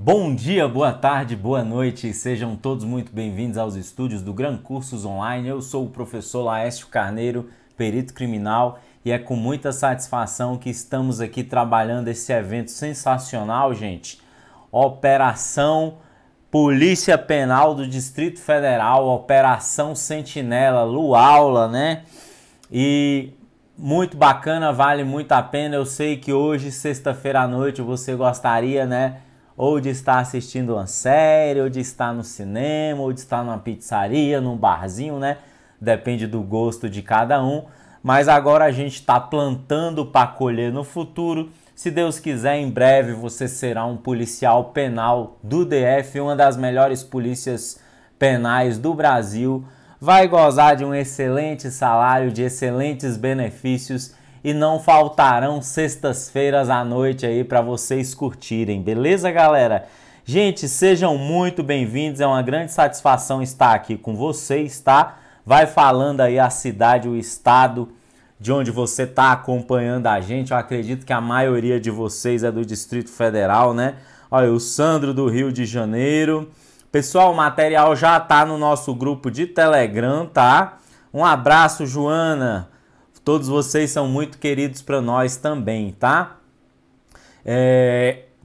Bom dia, boa tarde, boa noite, sejam todos muito bem-vindos aos estúdios do Gran Cursos Online. Eu sou o professor Laércio Carneiro, perito criminal, e é com muita satisfação que estamos aqui trabalhando esse evento sensacional, gente. Operação Polícia Penal do Distrito Federal, Operação Sentinela, Luaula, né? E muito bacana, vale muito a pena. Eu sei que hoje, sexta-feira à noite, você gostaria, né? Ou de estar assistindo uma série, ou de estar no cinema, ou de estar numa pizzaria, num barzinho, né? Depende do gosto de cada um. Mas agora a gente está plantando para colher no futuro. Se Deus quiser, em breve você será um policial penal do DF, uma das melhores polícias penais do Brasil. Vai gozar de um excelente salário, de excelentes benefícios e não faltarão sextas-feiras à noite aí para vocês curtirem, beleza, galera? Gente, sejam muito bem-vindos, é uma grande satisfação estar aqui com vocês, tá? Vai falando aí a cidade, o estado de onde você está acompanhando a gente. Eu acredito que a maioria de vocês é do Distrito Federal, né? Olha, o Sandro do Rio de Janeiro. Pessoal, o material já tá no nosso grupo de Telegram, tá? Um abraço, Joana. Todos vocês são muito queridos para nós também, tá?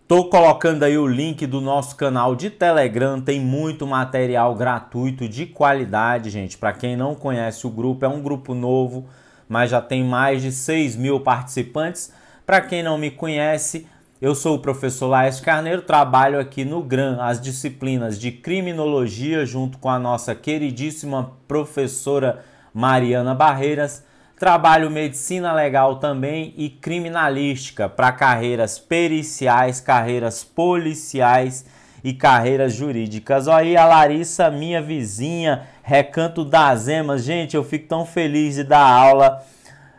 Tô colocando aí o link do nosso canal de Telegram, tem muito material gratuito de qualidade, gente. Para quem não conhece o grupo, é um grupo novo, mas já tem mais de 6.000 participantes. Para quem não me conhece, eu sou o professor Laércio Carneiro, trabalho aqui no GRAN, as disciplinas de criminologia, junto com a nossa queridíssima professora Mariana Barreiras. Trabalho medicina legal também e criminalística para carreiras periciais, carreiras policiais e carreiras jurídicas. Olha aí a Larissa, minha vizinha, Recanto das Emas. Gente, eu fico tão feliz de dar aula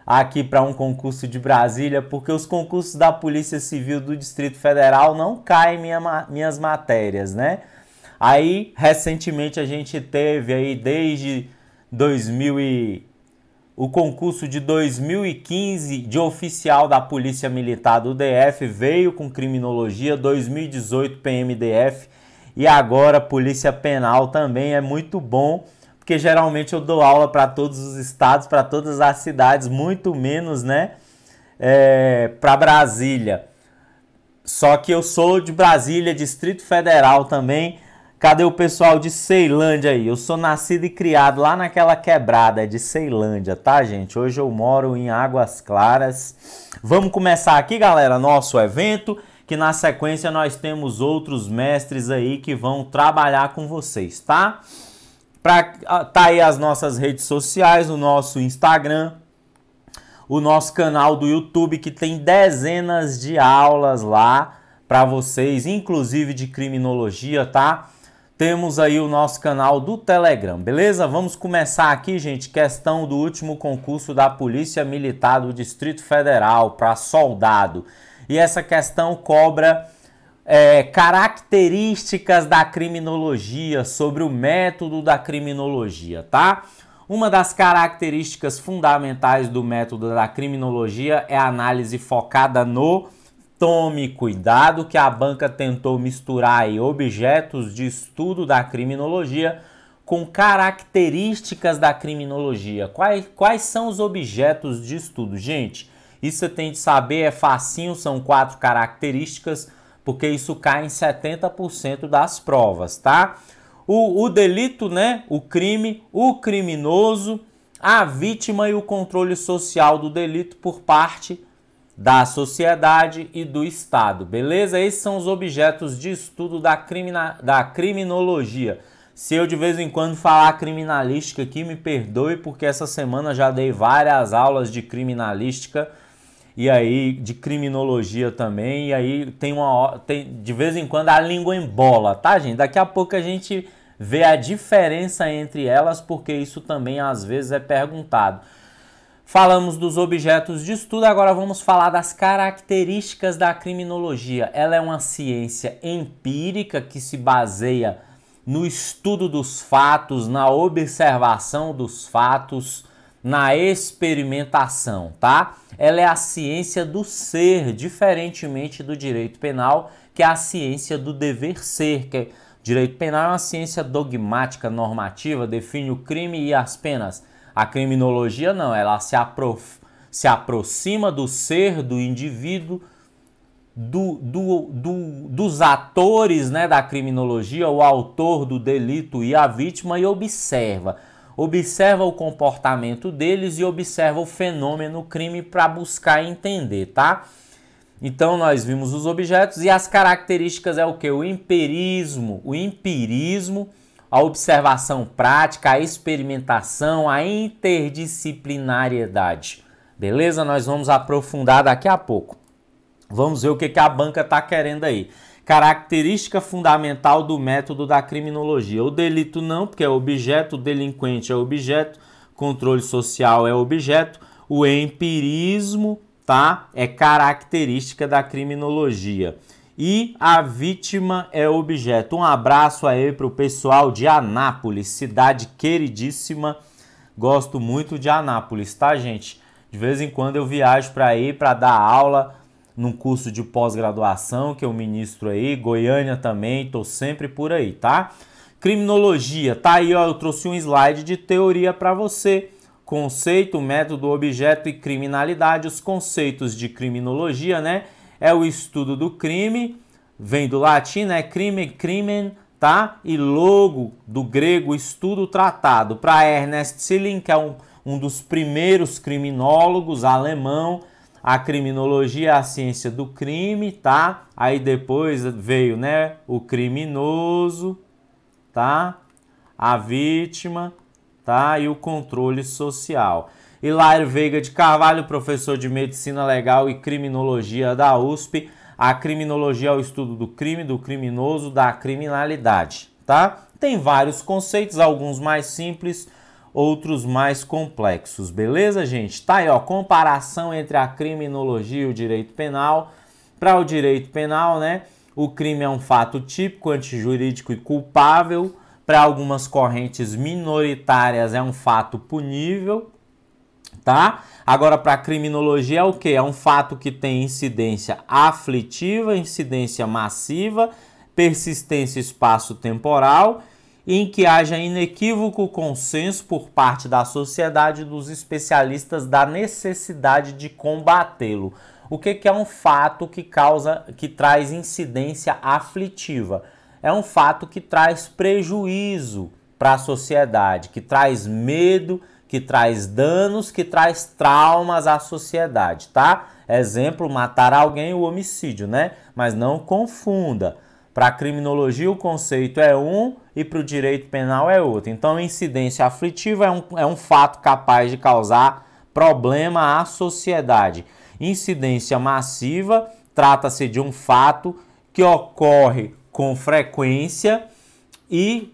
aqui para um concurso de Brasília, porque os concursos da Polícia Civil do Distrito Federal não caem minhas matérias, né? Aí, recentemente, a gente teve aí desde o concurso de 2015 de oficial da Polícia Militar do DF, veio com criminologia, 2018 PMDF e agora Polícia Penal também. É muito bom, porque geralmente eu dou aula para todos os estados, para todas as cidades, muito menos, né, para Brasília. Só que eu sou de Brasília, Distrito Federal também. Cadê o pessoal de Ceilândia aí? Eu sou nascido e criado lá naquela quebrada de Ceilândia, tá, gente? Hoje eu moro em Águas Claras. Vamos começar aqui, galera, nosso evento, que na sequência nós temos outros mestres aí que vão trabalhar com vocês, tá? Tá aí as nossas redes sociais, o nosso Instagram, o nosso canal do YouTube, que tem dezenas de aulas lá para vocês, inclusive de criminologia, tá? Temos aí o nosso canal do Telegram, beleza? Vamos começar aqui, gente, questão do último concurso da Polícia Militar do Distrito Federal para soldado. E essa questão cobra características da criminologia, sobre o método da criminologia, tá? Uma das características fundamentais do método da criminologia é a análise focada no... Tome cuidado, que a banca tentou misturar aí objetos de estudo da criminologia com características da criminologia. Quais são os objetos de estudo? Gente, isso você tem de saber, é facinho, são 4 características, porque isso cai em 70% das provas, tá? O delito, né? O crime, o criminoso, a vítima e o controle social do delito por parte da sociedade e do Estado, beleza? Esses são os objetos de estudo da criminologia. Se eu de vez em quando falar criminalística aqui, me perdoe, porque essa semana já dei várias aulas de criminalística e aí de criminologia também, e aí tem de vez em quando a língua embola, tá, gente? Daqui a pouco a gente vê a diferença entre elas, porque isso também às vezes é perguntado. Falamos dos objetos de estudo, agora vamos falar das características da criminologia. Ela é uma ciência empírica que se baseia no estudo dos fatos, na observação dos fatos, na experimentação, tá? Ela é a ciência do ser, diferentemente do direito penal, que é a ciência do dever ser, que direito penal é uma ciência dogmática, normativa, define o crime e as penas. A criminologia não, ela se aproxima do ser, do indivíduo, dos atores, né, da criminologia, o autor do delito e a vítima, e observa o comportamento deles e observa o fenômeno crime para buscar entender, tá? Então nós vimos os objetos e as características é o que? O empirismo, a observação prática, a experimentação, a interdisciplinariedade. Beleza? Nós vamos aprofundar daqui a pouco. Vamos ver o que a banca está querendo aí. Característica fundamental do método da criminologia. O delito não, porque é objeto, o delinquente é objeto, controle social é objeto, o empirismo, tá? É característica da criminologia. E a vítima é objeto. Um abraço aí para o pessoal de Anápolis, cidade queridíssima. Gosto muito de Anápolis, tá, gente? De vez em quando eu viajo para aí para dar aula num curso de pós-graduação que eu ministro aí, Goiânia também, tô sempre por aí, tá? Criminologia, tá aí, ó, eu trouxe um slide de teoria para você. Conceito, método, objeto e criminalidade. Os conceitos de criminologia, né? É o estudo do crime, vem do latim, né? Crime, crimen, tá? E logo, do grego, estudo, tratado. Para Ernest Schilling, que é um dos primeiros criminólogos alemão, a criminologia é a ciência do crime, tá? Aí depois veio, né, o criminoso, tá? A vítima, tá? E o controle social. Hilário Veiga de Carvalho, professor de Medicina Legal e Criminologia da USP. A criminologia é o estudo do crime, do criminoso, da criminalidade, tá? Tem vários conceitos, alguns mais simples, outros mais complexos, beleza, gente? Tá aí, ó, comparação entre a criminologia e o direito penal. Para o direito penal, né, o crime é um fato típico, antijurídico e culpável. Para algumas correntes minoritárias é um fato punível, tá? Agora, para a criminologia é o que? É um fato que tem incidência aflitiva, incidência massiva, persistência espaço-temporal, em que haja inequívoco consenso por parte da sociedade e dos especialistas da necessidade de combatê-lo. O que é um fato que traz incidência aflitiva? É um fato que traz prejuízo para a sociedade, que traz medo, que traz danos, que traz traumas à sociedade, tá? Exemplo, matar alguém, o homicídio, né? Mas não confunda. Para a criminologia o conceito é um e para o direito penal é outro. Então, incidência aflitiva é um fato capaz de causar problema à sociedade. Incidência massiva trata-se de um fato que ocorre com frequência e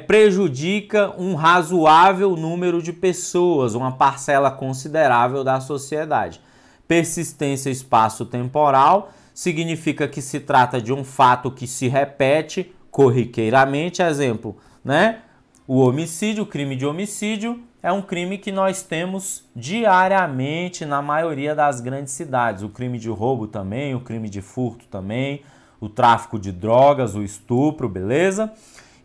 prejudica um razoável número de pessoas, uma parcela considerável da sociedade. Persistência espaço-temporal significa que se trata de um fato que se repete corriqueiramente. Exemplo, né? O homicídio, o crime de homicídio, é um crime que nós temos diariamente na maioria das grandes cidades. O crime de roubo também, o crime de furto também, o tráfico de drogas, o estupro, beleza?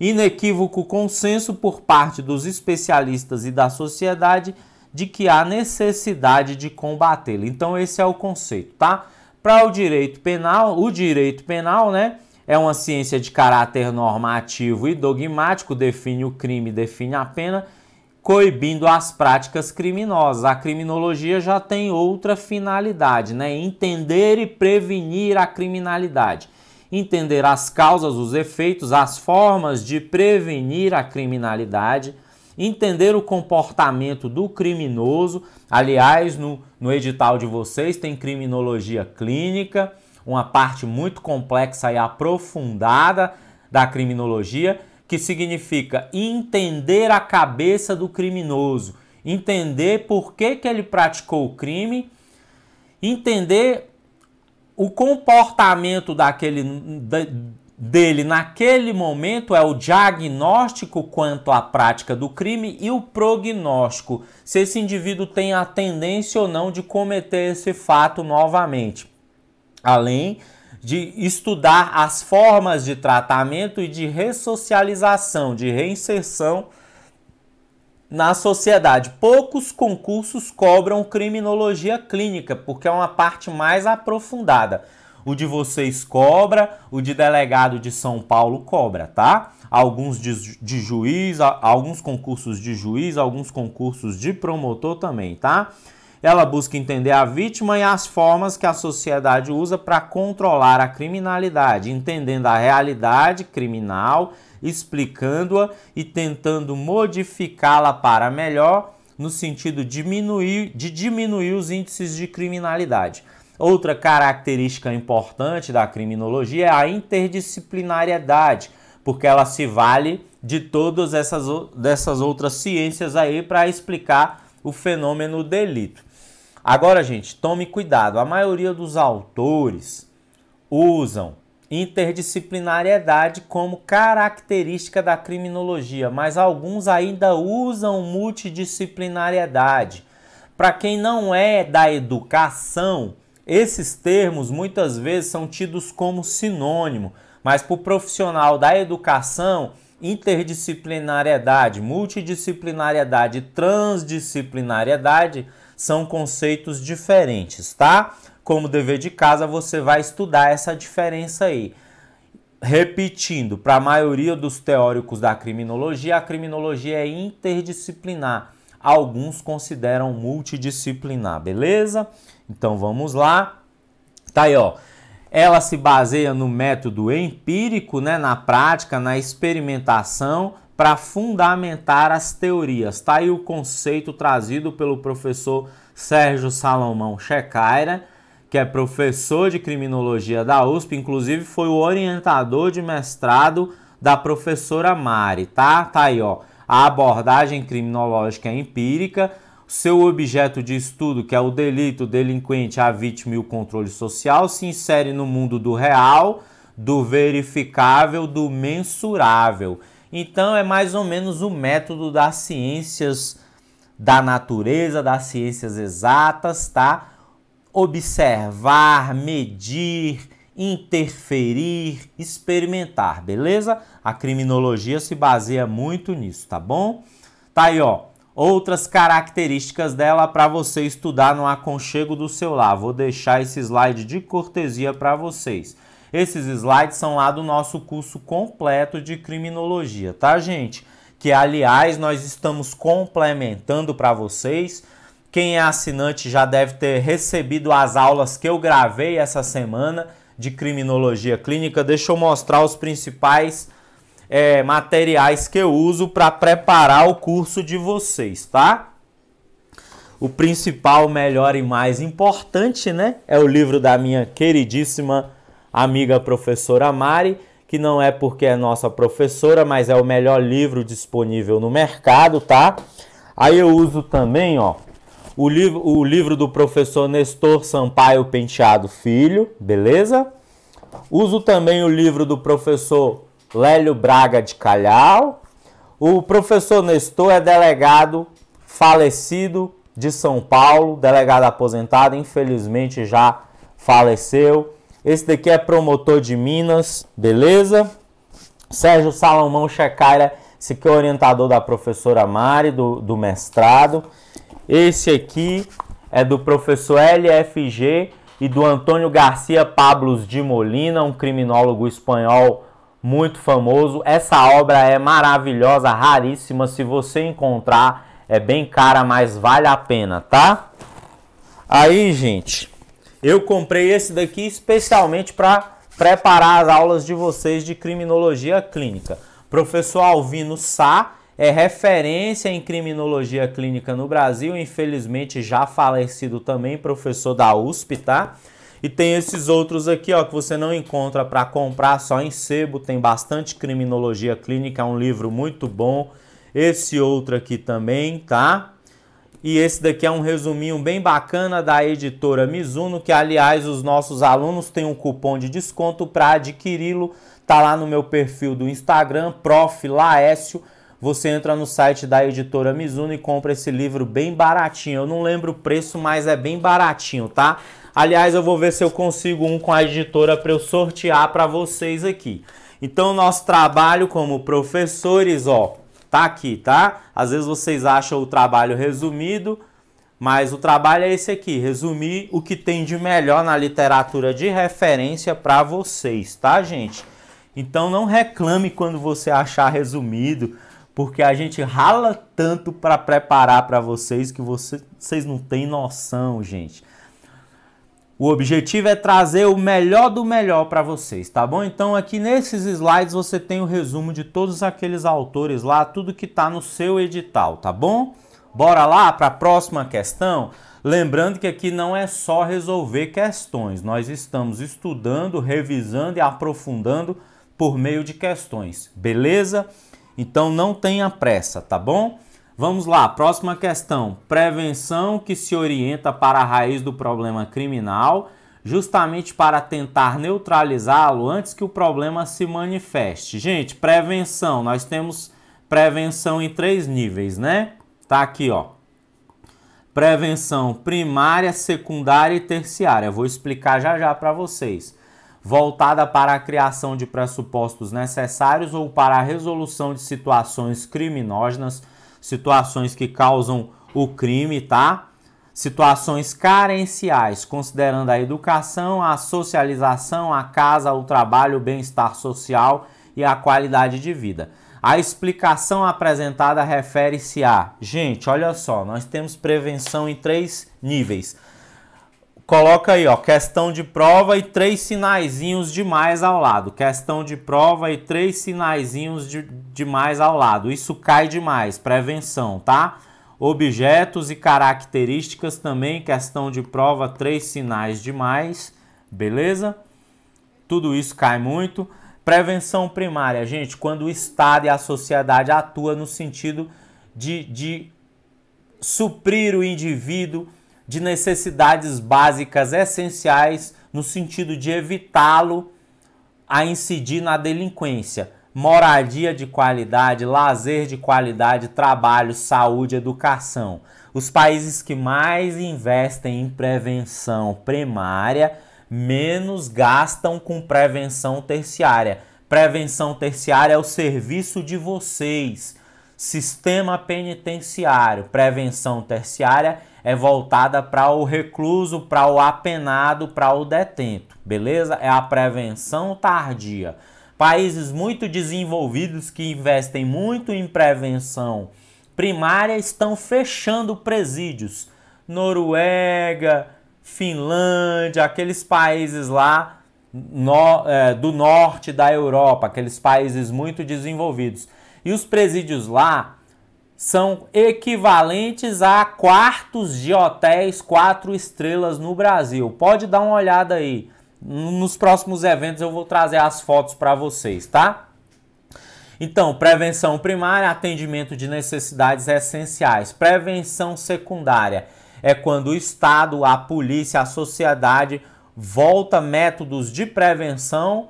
Inequívoco consenso por parte dos especialistas e da sociedade de que há necessidade de combatê-lo. Então esse é o conceito, tá? Para o direito penal, né, é uma ciência de caráter normativo e dogmático, define o crime, define a pena, coibindo as práticas criminosas. A criminologia já tem outra finalidade, né? Entender e prevenir a criminalidade. Entender as causas, os efeitos, as formas de prevenir a criminalidade, entender o comportamento do criminoso. Aliás, no edital de vocês tem criminologia clínica, uma parte muito complexa e aprofundada da criminologia, que significa entender a cabeça do criminoso, entender por que ele praticou o crime, entender o comportamento dele naquele momento, é o diagnóstico quanto à prática do crime, e o prognóstico, se esse indivíduo tem a tendência ou não de cometer esse fato novamente. Além de estudar as formas de tratamento e de ressocialização, de reinserção na sociedade. Poucos concursos cobram criminologia clínica, porque é uma parte mais aprofundada. O de vocês cobra, o de delegado de São Paulo cobra, tá? Alguns de juiz, alguns concursos de juiz, alguns concursos de promotor também, tá? Ela busca entender a vítima e as formas que a sociedade usa para controlar a criminalidade, entendendo a realidade criminal, explicando-a e tentando modificá-la para melhor, no sentido de diminuir os índices de criminalidade. Outra característica importante da criminologia é a interdisciplinariedade, porque ela se vale de todas dessas outras ciências aí para explicar o fenômeno delito. Agora, gente, tome cuidado. A maioria dos autores usam interdisciplinariedade como característica da criminologia, mas alguns ainda usam multidisciplinariedade. Para quem não é da educação, esses termos muitas vezes são tidos como sinônimo, mas para o profissional da educação, interdisciplinariedade, multidisciplinariedade e transdisciplinariedade são conceitos diferentes, tá? Como dever de casa, você vai estudar essa diferença aí. Repetindo, para a maioria dos teóricos da criminologia, a criminologia é interdisciplinar. Alguns consideram multidisciplinar, beleza? Então vamos lá. Tá aí, ó. Ela se baseia no método empírico, né, na prática, na experimentação, para fundamentar as teorias. Tá aí o conceito trazido pelo professor Sérgio Salomão Checaira, que é professor de criminologia da USP, inclusive foi o orientador de mestrado da professora Mari, tá? Tá aí, ó, a abordagem criminológica empírica, seu objeto de estudo, que é o delito, o delinquente, a vítima e o controle social, se insere no mundo do real, do verificável, do mensurável. Então é mais ou menos o método das ciências da natureza, das ciências exatas, tá? Observar, medir, interferir, experimentar, beleza? A criminologia se baseia muito nisso, tá bom? Tá aí, ó, outras características dela para você estudar no aconchego do seu lar. Vou deixar esse slide de cortesia para vocês. Esses slides são lá do nosso curso completo de criminologia, tá, gente? Que, aliás, nós estamos complementando para vocês. Quem é assinante já deve ter recebido as aulas que eu gravei essa semana de criminologia clínica. Deixa eu mostrar os principais materiais que eu uso para preparar o curso de vocês, tá? O principal, melhor e mais importante, né, é o livro da minha queridíssima amiga professora Mari, que não é porque é nossa professora, mas é o melhor livro disponível no mercado, tá? Aí eu uso também, ó, o livro do professor Nestor Sampaio Penteado Filho, beleza? Uso também o livro do professor Lélio Braga de Calhau. O professor Nestor é delegado falecido de São Paulo, delegado aposentado, infelizmente já faleceu. Esse daqui é promotor de Minas, beleza? Sérgio Salomão Checaira, esse aqui é o orientador da professora Mari, do mestrado. Esse aqui é do professor LFG e do Antônio Garcia Pablos de Molina, um criminólogo espanhol muito famoso. Essa obra é maravilhosa, raríssima. Se você encontrar, é bem cara, mas vale a pena, tá? Aí, gente, eu comprei esse daqui especialmente para preparar as aulas de vocês de criminologia clínica. Professor Alvino Sá é referência em criminologia clínica no Brasil, infelizmente já falecido também, professor da USP, tá? E tem esses outros aqui, ó, que você não encontra para comprar só em sebo, tem bastante criminologia clínica, é um livro muito bom. Esse outro aqui também, tá? E esse daqui é um resuminho bem bacana da editora Mizuno, que, aliás, os nossos alunos têm um cupom de desconto para adquiri-lo. Tá lá no meu perfil do Instagram, Prof. Laécio. Você entra no site da editora Mizuno e compra esse livro bem baratinho. Eu não lembro o preço, mas é bem baratinho, tá? Aliás, eu vou ver se eu consigo um com a editora para eu sortear para vocês aqui. Então, nosso trabalho como professores, ó, tá aqui, tá? Às vezes vocês acham o trabalho resumido, mas o trabalho é esse aqui, resumir o que tem de melhor na literatura de referência para vocês, tá, gente? Então não reclame quando você achar resumido, porque a gente rala tanto para preparar para vocês que vocês não têm noção, gente. O objetivo é trazer o melhor do melhor para vocês, tá bom? Então aqui nesses slides você tem o resumo de todos aqueles autores lá, tudo que está no seu edital, tá bom? Bora lá para a próxima questão? Lembrando que aqui não é só resolver questões, nós estamos estudando, revisando e aprofundando por meio de questões, beleza? Então não tenha pressa, tá bom? Vamos lá, próxima questão. Prevenção que se orienta para a raiz do problema criminal, justamente para tentar neutralizá-lo antes que o problema se manifeste. Gente, prevenção, nós temos prevenção em 3 níveis, né? Tá aqui, ó. Prevenção primária, secundária e terciária. Eu vou explicar já já para vocês. Voltada para a criação de pressupostos necessários ou para a resolução de situações criminógenas, situações que causam o crime, tá? Situações carenciais, considerando a educação, a socialização, a casa, o trabalho, o bem-estar social e a qualidade de vida. A explicação apresentada refere-se a... Gente, olha só, nós temos prevenção em 3 níveis. Coloca aí, ó, questão de prova e 3 sinaizinhos de mais ao lado. Questão de prova e 3 sinaizinhos de mais ao lado. Isso cai demais, prevenção, tá? Objetos e características também, questão de prova, 3 sinais de mais, beleza? Tudo isso cai muito. Prevenção primária, gente, quando o Estado e a sociedade atuam no sentido de suprir o indivíduo de necessidades básicas essenciais, no sentido de evitá-lo a incidir na delinquência. Moradia de qualidade, lazer de qualidade, trabalho, saúde, educação. Os países que mais investem em prevenção primária, menos gastam com prevenção terciária. Prevenção terciária é o serviço de vocês. Sistema penitenciário. Prevenção terciária é voltada para o recluso, para o apenado, para o detento, beleza? É a prevenção tardia. Países muito desenvolvidos que investem muito em prevenção primária estão fechando presídios. Noruega, Finlândia, aqueles países lá do norte da Europa, aqueles países muito desenvolvidos. E os presídios lá são equivalentes a quartos de hotéis 4 estrelas no Brasil. Pode dar uma olhada aí. Nos próximos eventos eu vou trazer as fotos para vocês, tá? Então, prevenção primária, atendimento de necessidades essenciais. Prevenção secundária é quando o Estado, a polícia, a sociedade volta métodos de prevenção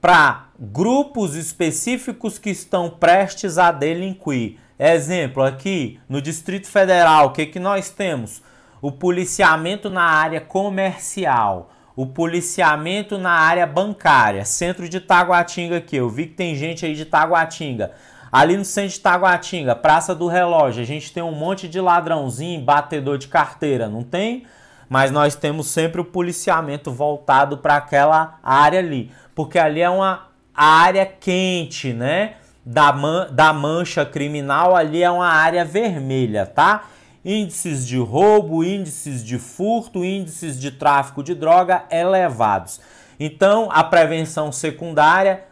para grupos específicos que estão prestes a delinquir. Exemplo, aqui no Distrito Federal, o que nós temos? O policiamento na área comercial, o policiamento na área bancária. Centro de Taguatinga aqui, eu vi que tem gente aí de Taguatinga. Ali no centro de Taguatinga, Praça do Relógio, a gente tem um monte de ladrãozinho, batedor de carteira, não tem? Mas nós temos sempre o policiamento voltado para aquela área ali, porque ali é uma área quente, né? Da mancha criminal, ali é uma área vermelha, tá? Índices de roubo, índices de furto, índices de tráfico de droga elevados. Então, a prevenção secundária,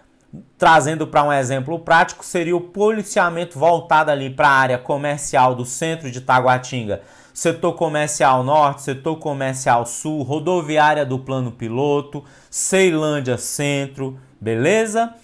trazendo para um exemplo prático, seria o policiamento voltado ali para a área comercial do centro de Taguatinga. Setor comercial norte, setor comercial sul, rodoviária do plano piloto, Ceilândia centro, beleza?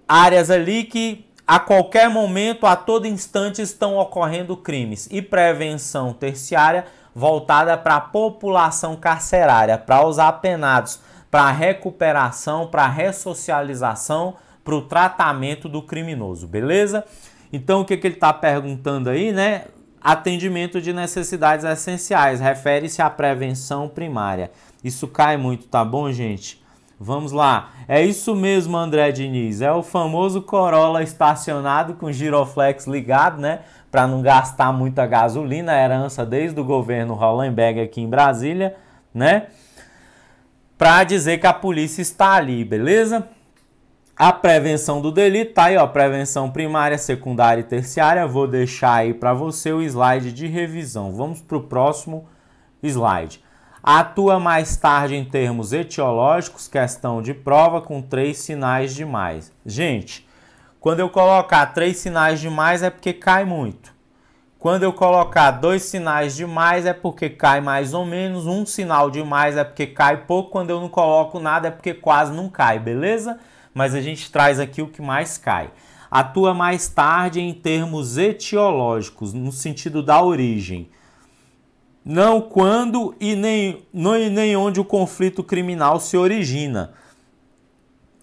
Áreas ali que a qualquer momento, a todo instante, estão ocorrendo crimes. E prevenção terciária voltada para a população carcerária, para os apenados, para a recuperação, para a ressocialização, para o tratamento do criminoso, beleza? Então, o que ele está perguntando aí, né? atendimento de necessidades essenciais, refere-se à prevenção primária. Isso cai muito, tá bom, gente? Vamos lá. É isso mesmo, André Diniz. É o famoso Corolla estacionado com giroflex ligado, né? Para não gastar muita gasolina, herança desde o governo Hollenberg aqui em Brasília, né? Para dizer que a polícia está ali, beleza? A prevenção do delito, tá aí, ó, prevenção primária, secundária e terciária. Vou deixar aí para você o slide de revisão. Vamos para o próximo slide. Atua mais tarde em termos etiológicos, questão de prova com 3 sinais de mais. Gente, quando eu colocar 3 sinais de mais é porque cai muito. Quando eu colocar 2 sinais de mais é porque cai mais ou menos. 1 sinal de mais é porque cai pouco. Quando eu não coloco nada é porque quase não cai, beleza? Mas a gente traz aqui o que mais cai. Atua mais tarde em termos etiológicos, no sentido da origem. Não quando e nem onde o conflito criminal se origina.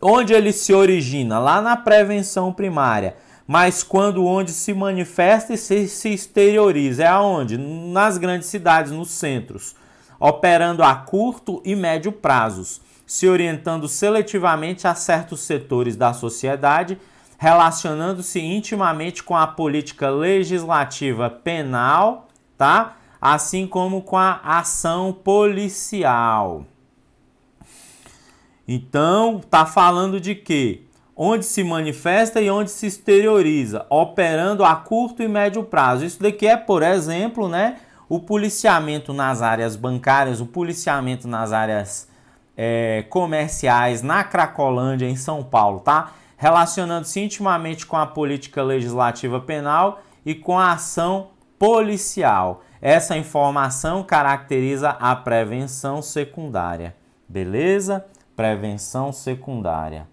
Onde ele se origina? Lá na prevenção primária. Mas onde se manifesta e se exterioriza. É aonde? Nas grandes cidades, nos centros. Operando a curto e médio prazos. Se orientando seletivamente a certos setores da sociedade, relacionando-se intimamente com a política legislativa penal, tá? Assim como com a ação policial. Então, tá falando de quê? Onde se manifesta e onde se exterioriza, operando a curto e médio prazo. Isso daqui é, por exemplo, né, o policiamento nas áreas bancárias, o policiamento nas áreas comerciais, na Cracolândia, em São Paulo, tá? Relacionando-se intimamente com a política legislativa penal e com a ação policial. Essa informação caracteriza a prevenção secundária, beleza? Prevenção secundária.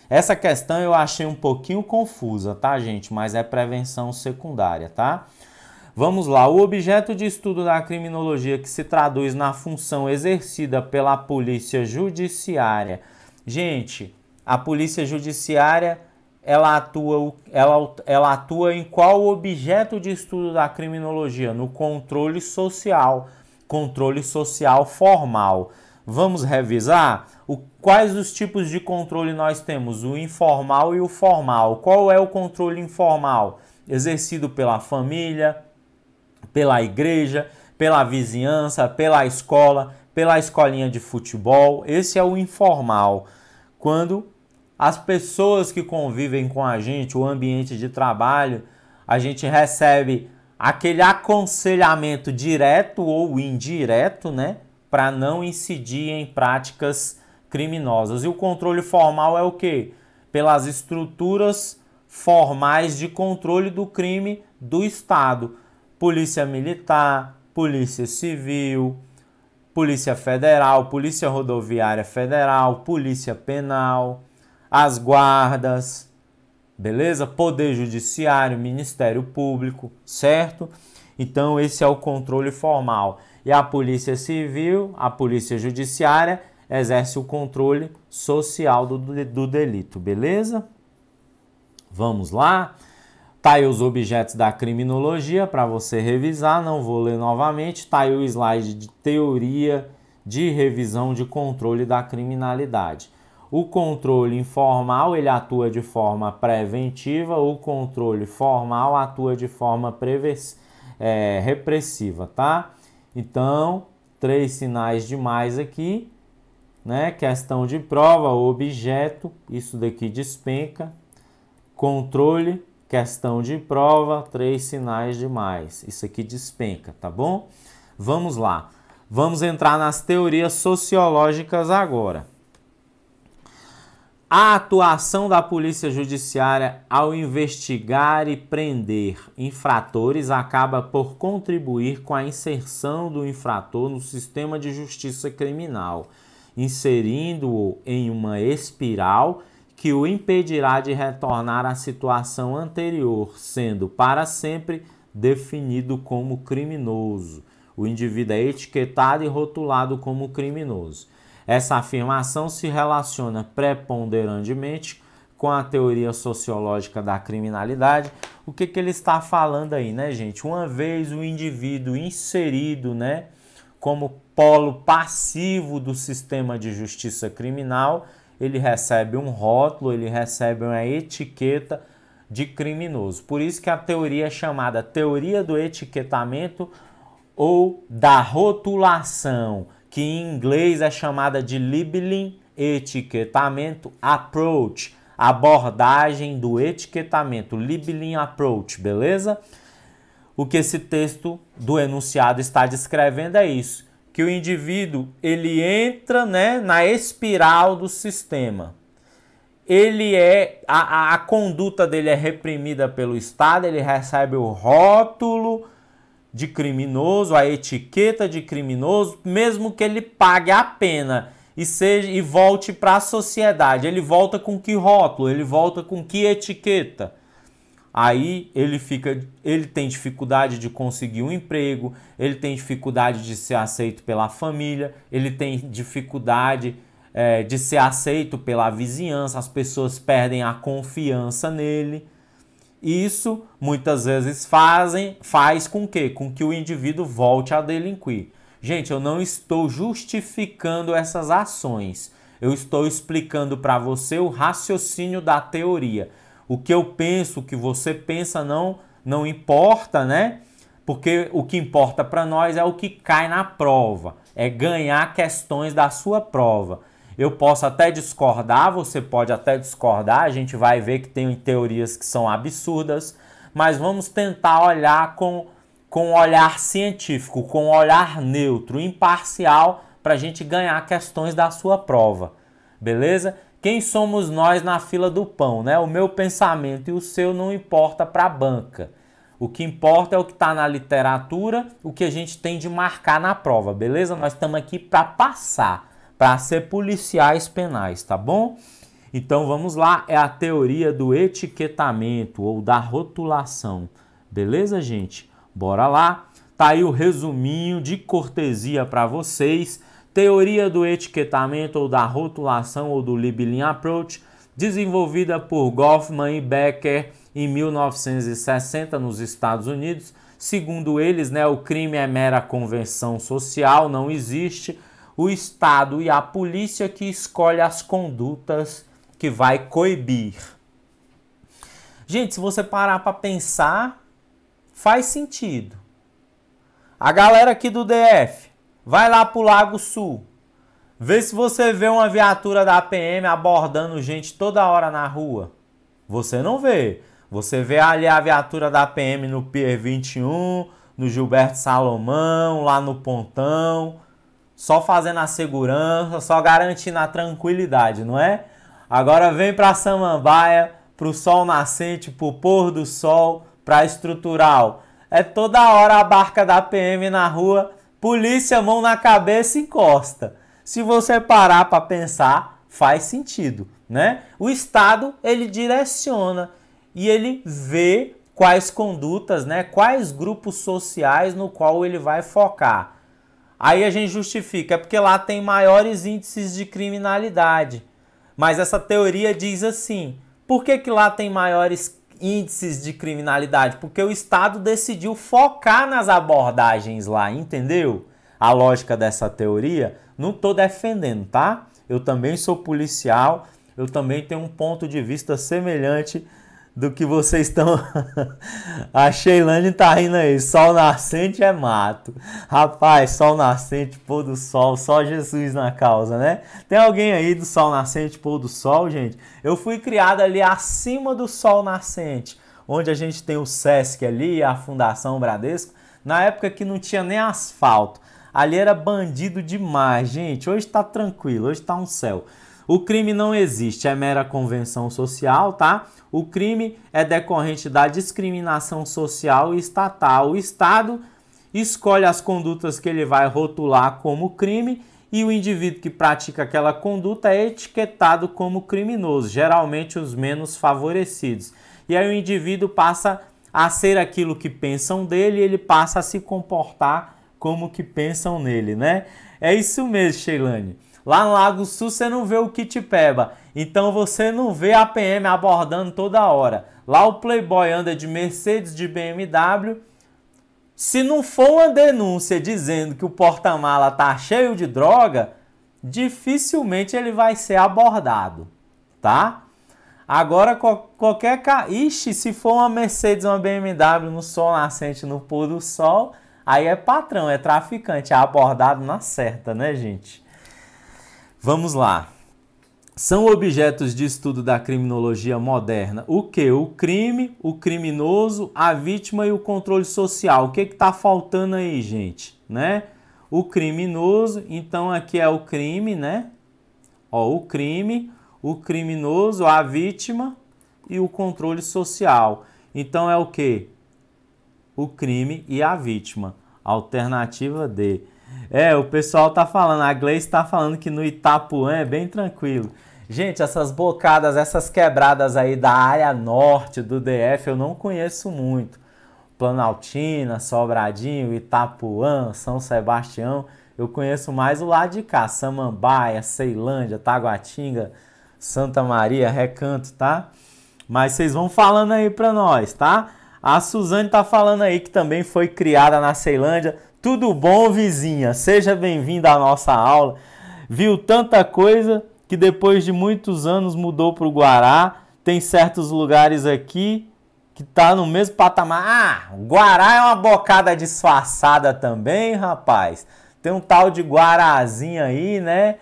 Essa questão eu achei um pouquinho confusa, tá, gente? Mas é prevenção secundária, tá? Vamos lá. O objeto de estudo da criminologia que se traduz na função exercida pela polícia judiciária. Gente, a polícia judiciária, ela atua em qual objeto de estudo da criminologia? No controle social formal. Vamos revisar? Quais os tipos de controle nós temos? O informal e o formal. Qual é o controle informal? Exercido pela família, pela igreja, pela vizinhança, pela escola, pela escolinha de futebol. Esse é o informal. Quando as pessoas que convivem com a gente, o ambiente de trabalho, a gente recebe aquele aconselhamento direto ou indireto, né, para não incidir em práticas criminosas. E o controle formal é o quê? Pelas estruturas formais de controle do crime do Estado. Polícia Militar, Polícia Civil, Polícia Federal, Polícia Rodoviária Federal, Polícia Penal, as guardas, beleza? Poder Judiciário, Ministério Público, certo? Então esse é o controle formal. E a Polícia Civil, a Polícia Judiciária, exerce o controle social do delito, beleza? Vamos lá? Tá aí os objetos da criminologia para você revisar, não vou ler novamente. Tá aí o slide de teoria de revisão de controle da criminalidade. O controle informal, ele atua de forma preventiva, o controle formal atua de forma repressiva, tá? Então, 3 sinais de mais aqui, né? Questão de prova, objeto, isso daqui despenca. Controle, questão de prova, 3 sinais de mais. Isso aqui despenca, tá bom? Vamos lá. Vamos entrar nas teorias sociológicas agora. A atuação da Polícia Judiciária ao investigar e prender infratores acaba por contribuir com a inserção do infrator no sistema de justiça criminal, inserindo-o em uma espiral que o impedirá de retornar à situação anterior, sendo para sempre definido como criminoso. O indivíduo é etiquetado e rotulado como criminoso. Essa afirmação se relaciona preponderantemente com a teoria sociológica da criminalidade. O que ele está falando aí, né, gente? Uma vez o indivíduo inserido, né, como polo passivo do sistema de justiça criminal, ele recebe um rótulo, ele recebe uma etiqueta de criminoso. Por isso que a teoria é chamada teoria do etiquetamento ou da rotulação, que em inglês é chamada de labeling, etiquetamento, approach, abordagem do etiquetamento, labeling approach, beleza? O que esse texto do enunciado está descrevendo é isso, que o indivíduo ele entra, né, na espiral do sistema. Ele a conduta dele é reprimida pelo Estado, ele recebe o rótulo de criminoso, a etiqueta de criminoso, mesmo que ele pague a pena e volte para a sociedade. Ele volta com que rótulo? Ele volta com que etiqueta? Aí ele tem dificuldade de conseguir um emprego, ele tem dificuldade de ser aceito pela família, ele tem dificuldade de ser aceito pela vizinhança, as pessoas perdem a confiança nele. Isso muitas vezes faz com que o indivíduo volte a delinquir. Gente, eu não estou justificando essas ações. Eu estou explicando para você o raciocínio da teoria. O que eu penso, o que você pensa não importa, né? Porque o que importa para nós é o que cai na prova, é ganhar questões da sua prova. Eu posso até discordar, você pode até discordar, a gente vai ver que tem teorias que são absurdas, mas vamos tentar olhar com um olhar científico, com um olhar neutro, imparcial, para a gente ganhar questões da sua prova, beleza? Quem somos nós na fila do pão, né? O meu pensamento e o seu não importa para a banca. O que importa é o que está na literatura, o que a gente tem de marcar na prova, beleza? Nós estamos aqui para passar, para ser policiais penais, tá bom? Então vamos lá, é a teoria do etiquetamento ou da rotulação, beleza, gente? Bora lá, tá aí o resuminho de cortesia para vocês. Teoria do etiquetamento ou da rotulação ou do labeling approach, desenvolvida por Goffman e Becker em 1960 nos Estados Unidos. Segundo eles, né, o crime é mera convenção social, não existe o Estado e a polícia que escolhe as condutas que vai coibir. Gente, se você parar para pensar, faz sentido. A galera aqui do DF vai lá pro Lago Sul. Vê se você vê uma viatura da PM abordando gente toda hora na rua. Você não vê. Você vê ali a viatura da PM no Pier 21, no Gilberto Salomão, lá no Pontão, só fazendo a segurança, só garantindo a tranquilidade, não é? Agora vem pra Samambaia, pro Sol Nascente, pro Pôr do Sol, pra Estrutural. É toda hora a barca da PM na rua, polícia, mão na cabeça e encosta. Se você parar para pensar, faz sentido, né? O Estado, ele direciona e ele vê quais condutas, né? Quais grupos sociais no qual ele vai focar. Aí a gente justifica, é porque lá tem maiores índices de criminalidade. Mas essa teoria diz assim, por que lá tem maiores índices de criminalidade? Porque o Estado decidiu focar nas abordagens lá, entendeu? A lógica dessa teoria, não estou defendendo, tá? Eu também sou policial, eu também tenho um ponto de vista semelhante do que vocês estão... A Sheilane tá rindo aí, sol nascente é mato. Rapaz, sol nascente, pôr do sol, só Jesus na causa, né? Tem alguém aí do sol nascente, pôr do sol, gente? Eu fui criado ali acima do sol nascente, onde a gente tem o Sesc ali, a Fundação Bradesco, na época que não tinha nem asfalto. Ali era bandido demais, gente. Hoje tá tranquilo, hoje tá um céu. O crime não existe, é mera convenção social, tá? O crime é decorrente da discriminação social e estatal. O Estado escolhe as condutas que ele vai rotular como crime e o indivíduo que pratica aquela conduta é etiquetado como criminoso, geralmente os menos favorecidos. E aí o indivíduo passa a ser aquilo que pensam dele e ele passa a se comportar como que pensam nele, né? É isso mesmo, Sheilane. Lá no Lago Sul você não vê o Kitipeba. Então você não vê a PM abordando toda hora. Lá o playboy anda de Mercedes, de BMW. Se não for uma denúncia dizendo que o porta-mala tá cheio de droga, dificilmente ele vai ser abordado, tá? Agora qualquer carro... Ixi, se for uma Mercedes, uma BMW no sol nascente, no pôr do sol, aí é patrão, é traficante, é abordado na certa, né, gente? Vamos lá. São objetos de estudo da criminologia moderna o quê? O crime, o criminoso, a vítima e o controle social. O que está faltando aí, gente? Né? O criminoso, então aqui é o crime, né? Ó, o crime, o criminoso, a vítima e o controle social. Então é o quê? O crime e a vítima. Alternativa D. O pessoal tá falando, a Gleice tá falando que no Itapuã é bem tranquilo. Gente, essas bocadas, essas quebradas aí da área norte do DF eu não conheço muito. Planaltina, Sobradinho, Itapuã, São Sebastião, eu conheço mais o lado de cá, Samambaia, Ceilândia, Taguatinga, Santa Maria, Recanto, tá? Mas vocês vão falando aí pra nós, tá? A Suzane tá falando aí que também foi criada na Ceilândia. Tudo bom, vizinha? Seja bem-vinda à nossa aula. Viu tanta coisa que depois de muitos anos mudou para o Guará. Tem certos lugares aqui que tá no mesmo patamar. Guará é uma bocada disfarçada também, rapaz. Tem um tal de Guarazinho aí, né?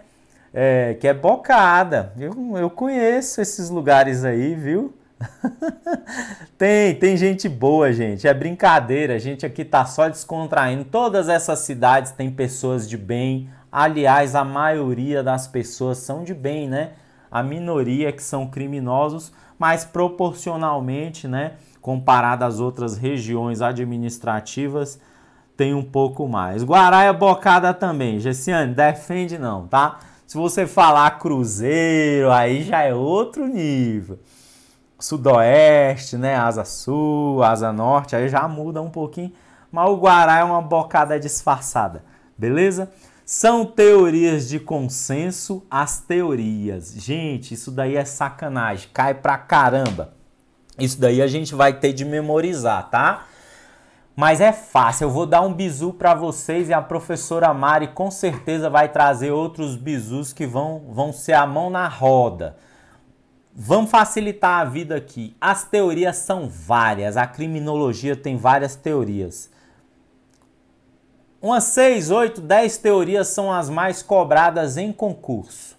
Que é bocada. Eu conheço esses lugares aí, viu? Tem gente boa, gente. É brincadeira. A gente aqui tá só descontraindo. Todas essas cidades têm pessoas de bem. Aliás, a maioria das pessoas são de bem, né? A minoria que são criminosos, mas proporcionalmente, né? Comparado às outras regiões administrativas, tem um pouco mais. Guará é bocada também. Gessiane, defende não, tá? Se você falar Cruzeiro, aí já é outro nível. Sudoeste, né? Asa Sul, Asa Norte, aí já muda um pouquinho. Mas o Guará é uma bocada disfarçada, beleza? São teorias de consenso as teorias. Gente, isso daí é sacanagem, cai pra caramba. Isso daí a gente vai ter de memorizar, tá? Mas é fácil, eu vou dar um bizu para vocês e a professora Mari com certeza vai trazer outros bizus que vão ser a mão na roda. Vamos facilitar a vida aqui. As teorias são várias, a criminologia tem várias teorias. Umas 6, 8, 10 teorias são as mais cobradas em concurso.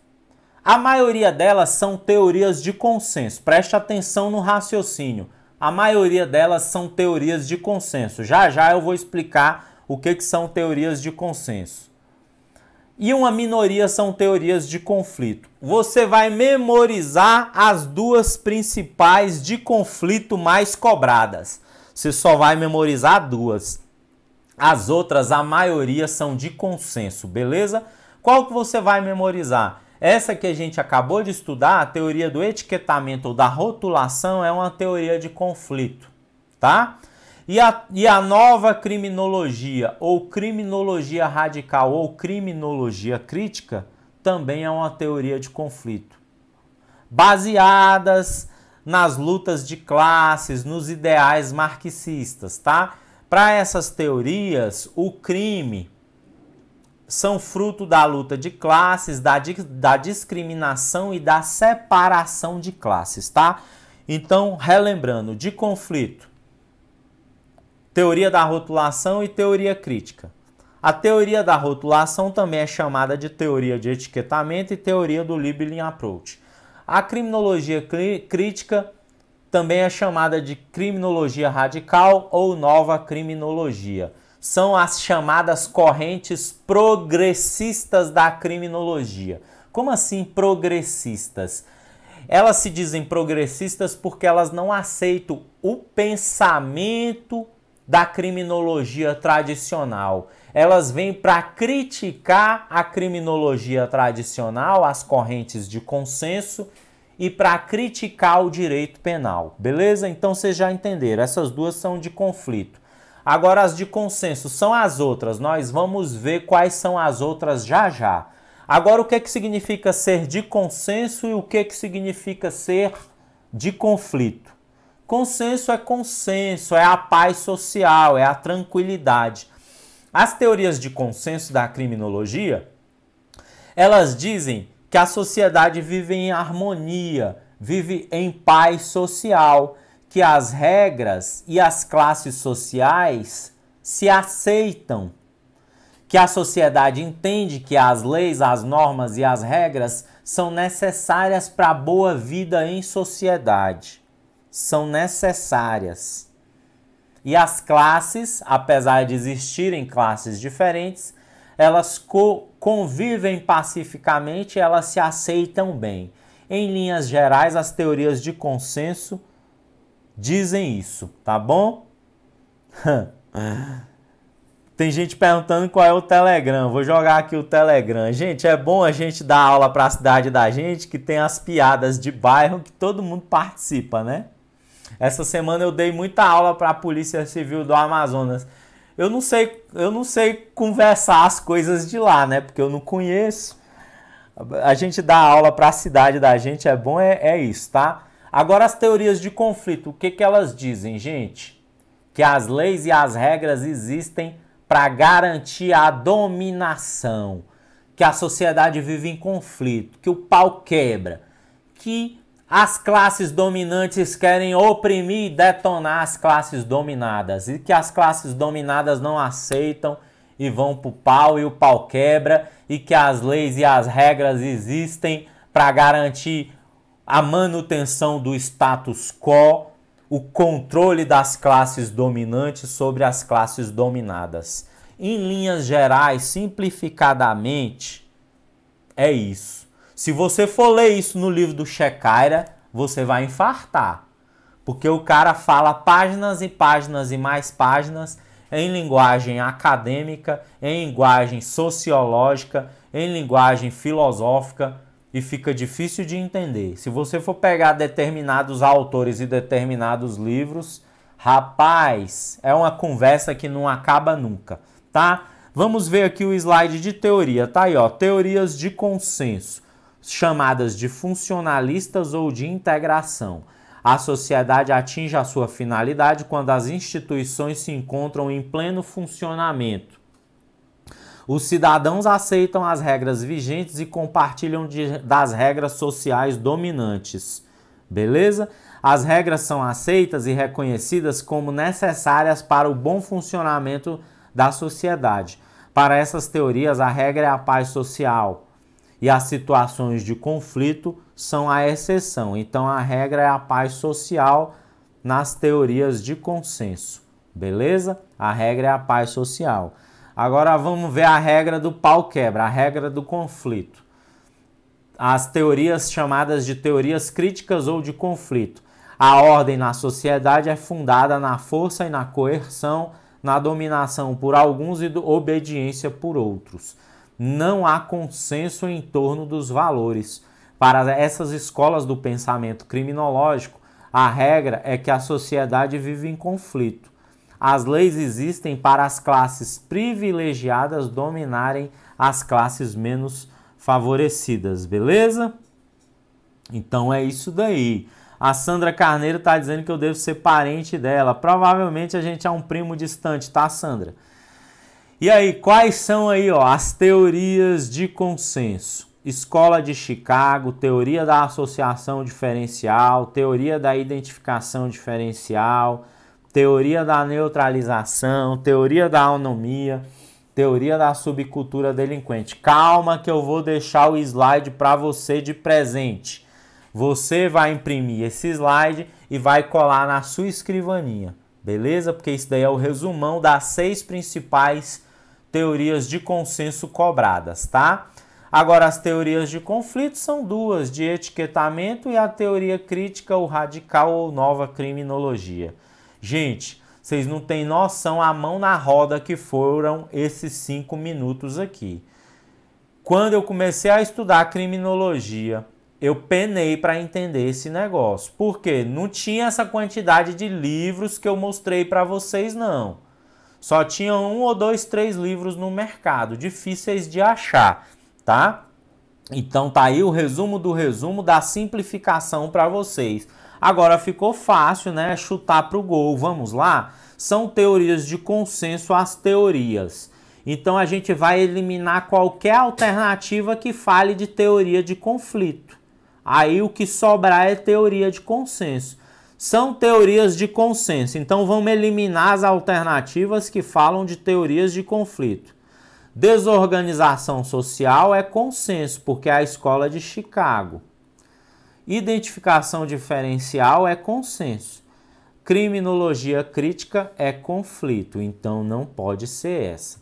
A maioria delas são teorias de consenso. Preste atenção no raciocínio. A maioria delas são teorias de consenso. Já já eu vou explicar o que são teorias de consenso. E uma minoria são teorias de conflito. Você vai memorizar as duas principais de conflito mais cobradas. Você só vai memorizar duas. As outras, a maioria, são de consenso, beleza? Qual que você vai memorizar? Essa que a gente acabou de estudar, a teoria do etiquetamento ou da rotulação, é uma teoria de conflito, tá? E a nova criminologia, ou criminologia radical, ou criminologia crítica, também é uma teoria de conflito. Baseadas nas lutas de classes, nos ideais marxistas, tá? Para essas teorias, o crime são fruto da luta de classes, da discriminação e da separação de classes, tá? Então, relembrando, de conflito, teoria da rotulação e teoria crítica. A teoria da rotulação também é chamada de teoria de etiquetamento e teoria do labeling approach. A criminologia crítica também é chamada de criminologia radical ou nova criminologia. São as chamadas correntes progressistas da criminologia. Como assim progressistas? Elas se dizem progressistas porque elas não aceitam o pensamento da criminologia tradicional. Elas vêm para criticar a criminologia tradicional, as correntes de consenso, e para criticar o direito penal, beleza? Então vocês já entenderam, essas duas são de conflito. Agora as de consenso são as outras, nós vamos ver quais são as outras já já. Agora, o que significa ser de consenso e o que significa ser de conflito? Consenso, é a paz social, é a tranquilidade. As teorias de consenso da criminologia, elas dizem que a sociedade vive em harmonia, vive em paz social, que as regras e as classes sociais se aceitam, que a sociedade entende que as leis, as normas e as regras são necessárias para a boa vida em sociedade. São necessárias. E as classes, apesar de existirem classes diferentes, elas convivem pacificamente, elas se aceitam bem. Em linhas gerais, as teorias de consenso dizem isso, tá bom? Tem gente perguntando qual é o Telegram. Vou jogar aqui o Telegram. Gente, é bom a gente dar aula para a cidade da gente, que tem as piadas de bairro que todo mundo participa, né? Essa semana eu dei muita aula para a Polícia Civil do Amazonas. Eu não sei conversar as coisas de lá, né? Porque eu não conheço. A gente dá aula para a cidade da gente, é bom, é isso, tá? Agora as teorias de conflito, o que elas dizem, gente? Que as leis e as regras existem para garantir a dominação, que a sociedade vive em conflito, que o pau quebra, que as classes dominantes querem oprimir e detonar as classes dominadas, e que as classes dominadas não aceitam e vão pro pau e o pau quebra, e que as leis e as regras existem para garantir a manutenção do status quo, o controle das classes dominantes sobre as classes dominadas. Em linhas gerais, simplificadamente, é isso. Se você for ler isso no livro do Shekhara, você vai infartar. Porque o cara fala páginas e páginas e mais páginas em linguagem acadêmica, em linguagem sociológica, em linguagem filosófica, e fica difícil de entender. Se você for pegar determinados autores e determinados livros, rapaz, é uma conversa que não acaba nunca, tá? Vamos ver aqui o slide de teoria, tá aí, ó, teorias de consenso, chamadas de funcionalistas ou de integração. A sociedade atinge a sua finalidade quando as instituições se encontram em pleno funcionamento. Os cidadãos aceitam as regras vigentes e compartilham das regras sociais dominantes. Beleza? As regras são aceitas e reconhecidas como necessárias para o bom funcionamento da sociedade. Para essas teorias, a regra é a paz social e as situações de conflito são a exceção. Então, a regra é a paz social nas teorias de consenso. Beleza? A regra é a paz social. Agora vamos ver a regra do pau-quebra, a regra do conflito. As teorias chamadas de teorias críticas ou de conflito. A ordem na sociedade é fundada na força e na coerção, na dominação por alguns e obediência por outros. Não há consenso em torno dos valores. Para essas escolas do pensamento criminológico, a regra é que a sociedade vive em conflito. As leis existem para as classes privilegiadas dominarem as classes menos favorecidas, beleza? Então é isso daí. A Sandra Carneiro está dizendo que eu devo ser parente dela. Provavelmente a gente é um primo distante, tá, Sandra? E aí, quais são aí, ó, as teorias de consenso? Escola de Chicago, teoria da associação diferencial, teoria da identificação diferencial, teoria da neutralização, teoria da anomia, teoria da subcultura delinquente. Calma que eu vou deixar o slide para você de presente. Você vai imprimir esse slide e vai colar na sua escrivaninha, beleza? Porque isso daí é o resumão das 6 principais teorias de consenso cobradas, tá? Agora, as teorias de conflito são 2, de etiquetamento e a teoria crítica, ou radical ou nova criminologia. Gente, vocês não têm noção a mão na roda que foram esses 5 minutos aqui. Quando eu comecei a estudar criminologia, eu penei para entender esse negócio. Por quê? Não tinha essa quantidade de livros que eu mostrei para vocês, não. Só tinha 1 ou 2, 3 livros no mercado, difíceis de achar, tá? Então tá aí o resumo do resumo da simplificação para vocês. Agora ficou fácil, né? Chutar para o gol. Vamos lá? São teorias de consenso as teorias. Então a gente vai eliminar qualquer alternativa que fale de teoria de conflito. Aí o que sobrar é teoria de consenso. São teorias de consenso. Então vamos eliminar as alternativas que falam de teorias de conflito. Desorganização social é consenso, porque é a escola de Chicago. Identificação diferencial é consenso. Criminologia crítica é conflito, então não pode ser essa.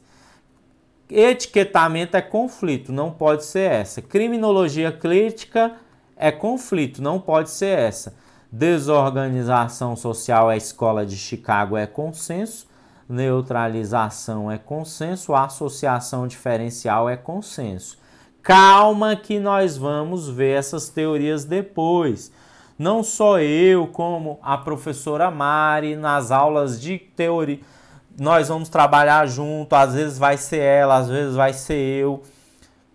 Etiquetamento é conflito, não pode ser essa. Criminologia crítica é conflito, não pode ser essa. Desorganização social é escola de Chicago, é consenso. Neutralização é consenso, associação diferencial é consenso. Calma que nós vamos ver essas teorias depois. Não só eu, como a professora Mari, nas aulas de teoria, nós vamos trabalhar junto, às vezes vai ser ela, às vezes vai ser eu.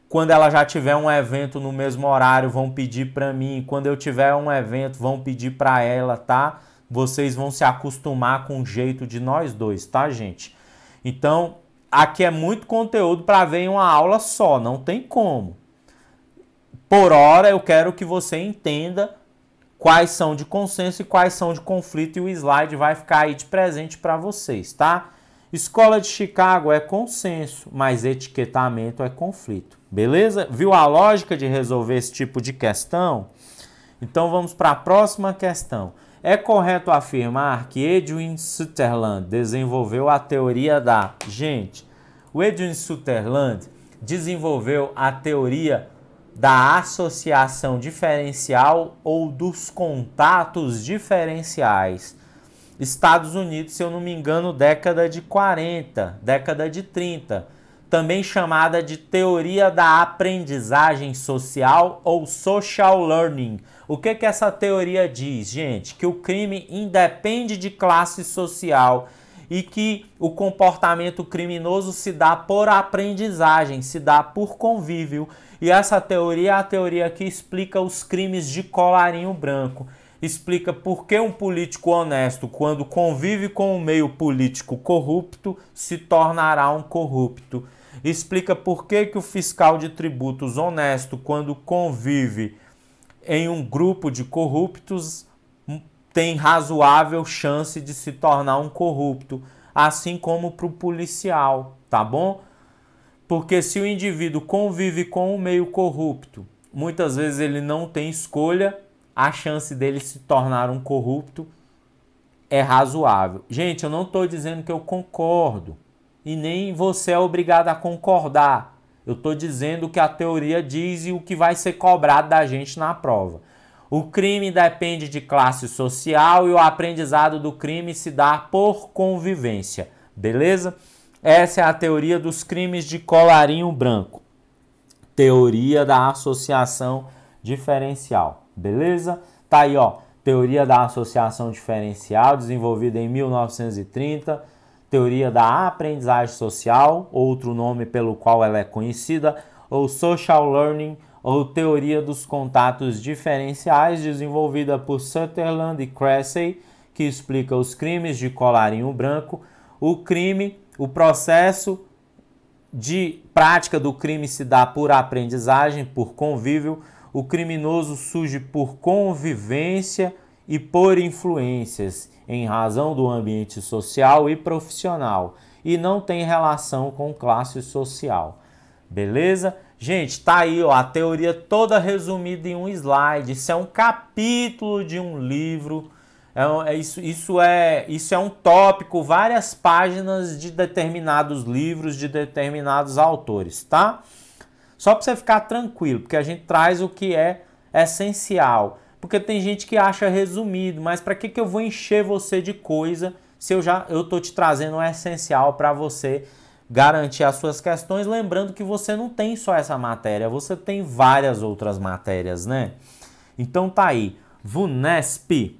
Quando ela já tiver um evento no mesmo horário, vão pedir para mim. Quando eu tiver um evento, vão pedir para ela, tá? Vocês vão se acostumar com o jeito de nós dois, tá, gente? Então, aqui é muito conteúdo para ver em uma aula só, não tem como. Por hora, eu quero que você entenda quais são de consenso e quais são de conflito, e o slide vai ficar aí de presente para vocês, tá? Escola de Chicago é consenso, mas etiquetamento é conflito, beleza? Viu a lógica de resolver esse tipo de questão? Então, vamos para a próxima questão. É correto afirmar que Edwin Sutherland desenvolveu a teoria da... Gente, o Edwin Sutherland desenvolveu a teoria da associação diferencial ou dos contatos diferenciais. Estados Unidos, se eu não me engano, década de 40, década de 30. Também chamada de teoria da aprendizagem social ou social learning. O que essa teoria diz, gente? Que o crime independe de classe social e que o comportamento criminoso se dá por aprendizagem, se dá por convívio. E essa teoria é a teoria que explica os crimes de colarinho branco. Explica por que um político honesto, quando convive com um meio político corrupto, se tornará um corrupto. Explica por que o fiscal de tributos honesto, quando convive em um grupo de corruptos, tem razoável chance de se tornar um corrupto, assim como para o policial, tá bom? Porque se o indivíduo convive com um meio corrupto, muitas vezes ele não tem escolha, a chance dele se tornar um corrupto é razoável. Gente, eu não estou dizendo que eu concordo, e nem você é obrigado a concordar. Eu estou dizendo o que a teoria diz e o que vai ser cobrado da gente na prova. O crime depende de classe social e o aprendizado do crime se dá por convivência. Beleza? Essa é a teoria dos crimes de colarinho branco. Teoria da associação diferencial. Beleza? Tá aí, ó. Teoria da associação diferencial, desenvolvida em 1930. Teoria da aprendizagem social, outro nome pelo qual ela é conhecida, ou social learning, ou teoria dos contatos diferenciais, desenvolvida por Sutherland e Cressey, que explica os crimes de colarinho branco. O processo de prática do crime se dá por aprendizagem, por convívio. O criminoso surge por convivência e por influências, em razão do ambiente social e profissional, e não tem relação com classe social. Beleza? Gente, tá aí, ó, a teoria toda resumida em um slide. Isso é um capítulo de um livro. Isso é um tópico, várias páginas de determinados livros, de determinados autores, tá? Só para você ficar tranquilo, porque a gente traz o que é essencial. Porque tem gente que acha resumido, mas para que eu vou encher você de coisa se eu tô te trazendo o essencial para você garantir as suas questões, lembrando que você não tem só essa matéria, você tem várias outras matérias, né? Então tá aí, VUNESP,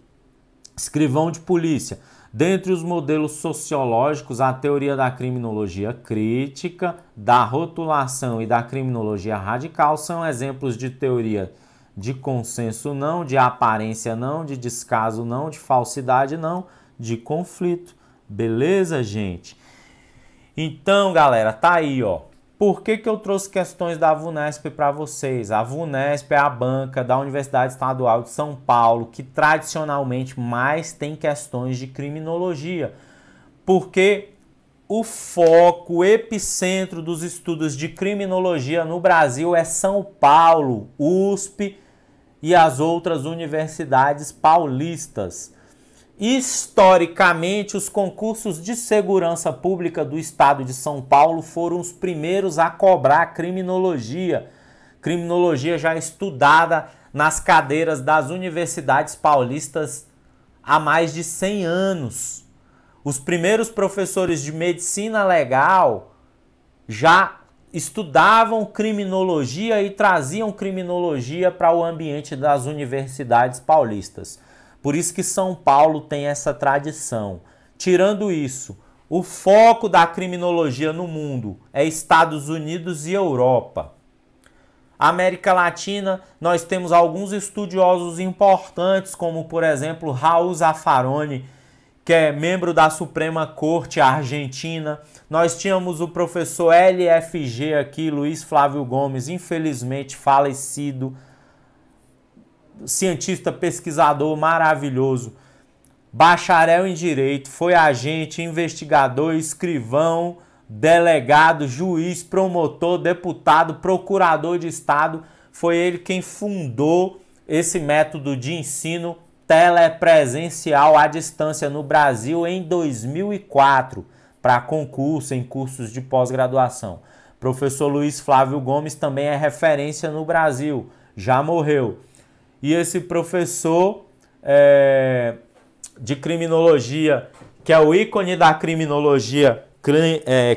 escrivão de polícia, Dentre os modelos sociológicos, a teoria da criminologia crítica, da rotulação e da criminologia radical são exemplos de teoria de consenso não, de aparência não, de descaso não, de falsidade não, de conflito. Beleza, gente? Então, galera, tá aí, ó. Por que eu trouxe questões da VUNESP para vocês? A VUNESP é a banca da Universidade Estadual de São Paulo que tradicionalmente mais tem questões de criminologia, porque o foco, o epicentro dos estudos de criminologia no Brasil é São Paulo, USP e as outras universidades paulistas. Historicamente, os concursos de segurança pública do estado de São Paulo foram os primeiros a cobrar criminologia. Criminologia já estudada nas cadeiras das universidades paulistas há mais de 100 anos. Os primeiros professores de medicina legal já estudavam criminologia e traziam criminologia para o ambiente das universidades paulistas. Por isso que São Paulo tem essa tradição. Tirando isso, o foco da criminologia no mundo é Estados Unidos e Europa. América Latina, nós temos alguns estudiosos importantes, como por exemplo Raul Zaffaroni, que é membro da Suprema Corte Argentina. Nós tínhamos o professor LFG aqui, Luiz Flávio Gomes, infelizmente falecido, cientista pesquisador maravilhoso, bacharel em direito, foi agente, investigador, escrivão, delegado, juiz, promotor, deputado, procurador de estado. Foi ele quem fundou esse método de ensino telepresencial à distância no Brasil em 2004 para concurso em cursos de pós-graduação. Professor Luiz Flávio Gomes também é referência no Brasil, já morreu. E esse professor de criminologia, que é o ícone da criminologia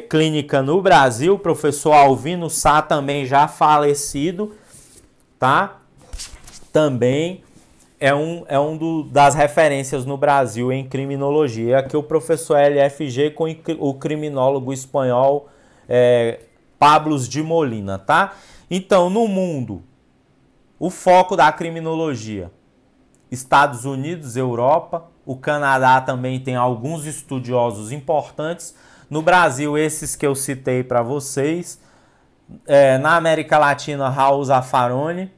clínica no Brasil, professor Alvino Sá, também já falecido, tá? Também é das referências no Brasil em criminologia. Aqui o professor LFG com o criminólogo espanhol Pablos de Molina, tá? Então, no mundo, o foco da criminologia, Estados Unidos, Europa, o Canadá também tem alguns estudiosos importantes. No Brasil, esses que eu citei para vocês. Na América Latina, Raul Zaffaroni.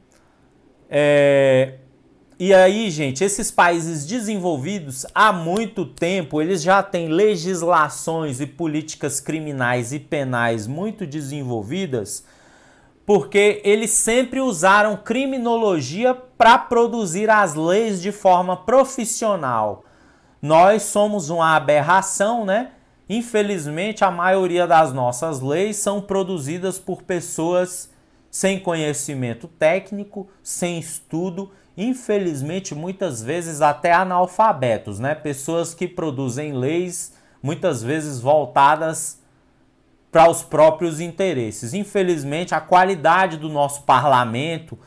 E aí, gente, esses países desenvolvidos, há muito tempo, eles já têm legislações e políticas criminais e penais muito desenvolvidas, porque eles sempre usaram criminologia para produzir as leis de forma profissional. Nós somos uma aberração, né? Infelizmente, a maioria das nossas leis são produzidas por pessoas sem conhecimento técnico, sem estudo, infelizmente, muitas vezes até analfabetos, né? Pessoas que produzem leis, muitas vezes voltadas para os próprios interesses. Infelizmente, a qualidade do nosso parlamento,